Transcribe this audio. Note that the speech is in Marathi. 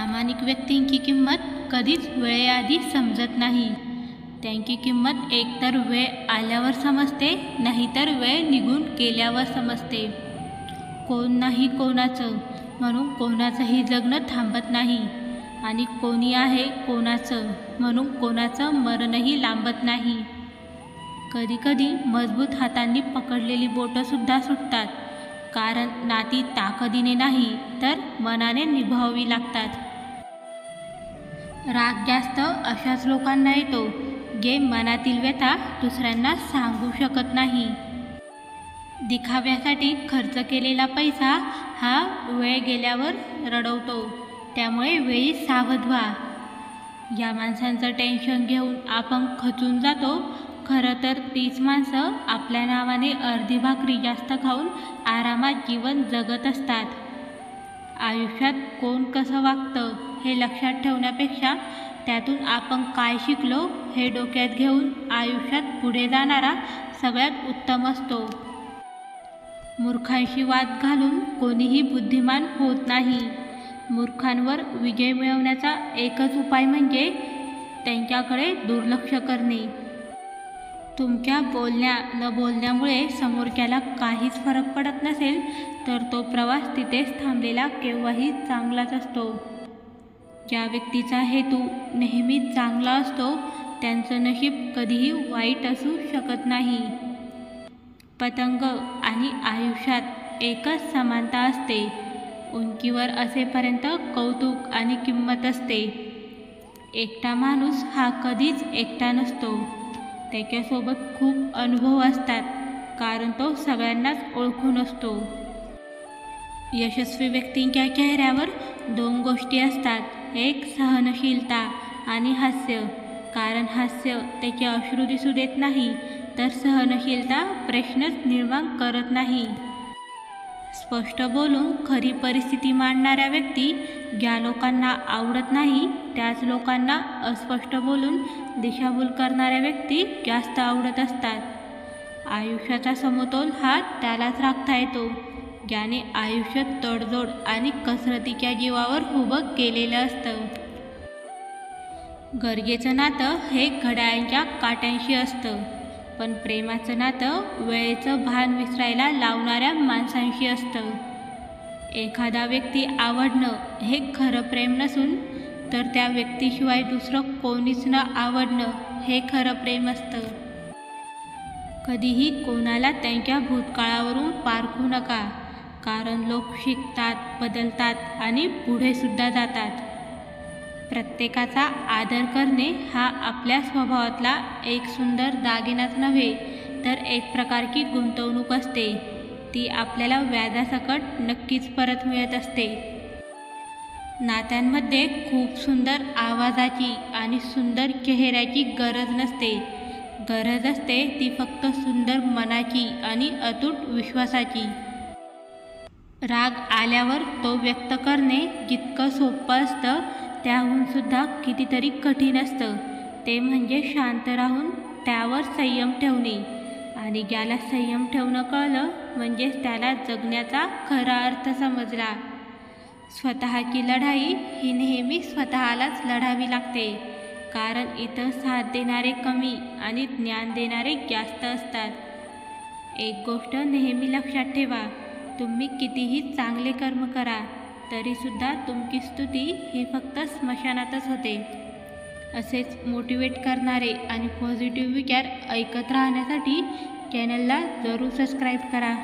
प्रामाणिक व्यक्तींची किंमत कधीच वेळेआधी समजत नाही. त्यांची किंमत एकतर वेळ आल्यावर समजते, नाहीतर वेळ निघून गेल्यावर समजते. कोण नाही कोणाचं म्हणून कोणाचंही जगणं थांबत नाही आणि कोणी आहे कोणाचं म्हणून कोणाचं मरणही लांबत नाही. कधीकधी मजबूत हातांनी पकडलेली बोटंसुद्धा सुटतात, कारण नाती ताकदीने नाही तर मनाने निभावावी लागतात. राग जास्त अशाच लोकांना येतो जे मनातील व्यथा दुसऱ्यांना सांगू शकत नाही. दिखाव्यासाठी खर्च केलेला पैसा हा वेळ गेल्यावर रडवतो, त्यामुळे वेळी सावध व्हा. या माणसांचं टेन्शन घेऊन आपण खचून जातो, खरं तर तीच माणसं आपल्या नावाने अर्धी भाकरी जास्त खाऊन आरामात जीवन जगत असतात. आयुष्यात कोण कसं वागतं हे लक्षात ठेवण्यापेक्षा त्यातून आपण काय शिकलो हे डोक्यात घेऊन आयुष्यात पुढे जाणारा सगळ्यात उत्तम असतो. मूर्खांशी वाद घालून कोणीही बुद्धिमान होत नाही. मूर्खांवर विजय मिळवण्याचा एकच उपाय म्हणजे त्यांच्याकडे दुर्लक्ष करणे. तुमच्या बोलण्या न बोलण्यामुळे समोरच्याला काहीच फरक पडत नसेल तर तो प्रवास तिथेच थांबलेला केव्हाही चांगलाच असतो. ज्या व्यक्तीचा हेतू नेहमीच चांगला असतो त्यांचं नशीब कधीही वाईट असू शकत नाही. पतंग आणि आयुष्यात एकच समानता असते. उंचीवर असेपर्यंत कौतुक आणि किंमत असते. एकटा माणूस हा कधीच एकटा नसतो. त्याच्यासोबत खूप अनुभव असतात, कारण तो सगळ्यांनाच ओळखून असतो. यशस्वी व्यक्तींच्या चेहऱ्यावर दोन गोष्टी असतात, एक सहनशीलता आणि हास्य. कारण हास्य त्याचे अश्रू दिसू देत नाही, तर सहनशीलता प्रश्नच निर्माण करत नाही. स्पष्ट बोलून खरी परिस्थिती मांडणाऱ्या व्यक्ती ज्या लोकांना आवडत नाही, त्याच लोकांना अस्पष्ट बोलून दिशाभूल करणाऱ्या व्यक्ती जास्त आवडत असतात. आयुष्याचा समतोल हा त्यालाच राखता येतो ज्याने आयुष्य तडजोड आणि कसरतीच्या जीवावर उभं केलेलं असतं. गरजेचं नातं हे घड्याळांच्या काट्यांशी असतं, पण प्रेमाचं नातं वेळेचं भान विसरायला लावणाऱ्या माणसांशी असतं. एखादा व्यक्ती आवडणं हे खरं प्रेम नसून तर त्या व्यक्तीशिवाय दुसरं कोणीच न आवडणं हे खरं प्रेम असतं. कधीही कोणाला त्यांच्या भूतकाळावरून पारखू नका, कारण लोक शिकतात, बदलतात आणि पुढेसुद्धा जातात. प्रत्येकाचा आदर करणे हा आपल्या स्वभावातला एक सुंदर दागिनाच नव्हे तर एक प्रकारची गुंतवणूक असते. ती आपल्याला व्याजासकट नक्कीच परत मिळत असते. नात्यांमध्ये खूप सुंदर आवाजाची आणि सुंदर चेहऱ्याची गरज नसते. गरज असते ती फक्त सुंदर मनाची आणि अतूट विश्वासाची. राग आल्यावर तो व्यक्त करणे जितकं सोपं असतं त्याहून सुद्धा कितीतरी कठीण असतं. ते म्हणजे शांत राहून त्यावर संयम ठेवणे. आणि ज्याला संयम ठेवणं कळलं म्हणजेच त्याला जगण्याचा खरा अर्थ समजला. स्वतःची लढाई ही नेहमी स्वतःलाच लढावी लागते, कारण इथं साथ देणारे कमी आणि ज्ञान देणारे जास्त असतात. एक गोष्ट नेहमी लक्षात ठेवा, तुम्ही कितीही चांगले कर्म करा तरीसुद्धा तुमची स्तुती ही फक्त स्मशानातच होते. असेच मोटिवेट करणारे आणि पॉझिटिव्ह विचार ऐकत राहण्यासाठी चॅनलला जरूर सबस्क्राईब करा.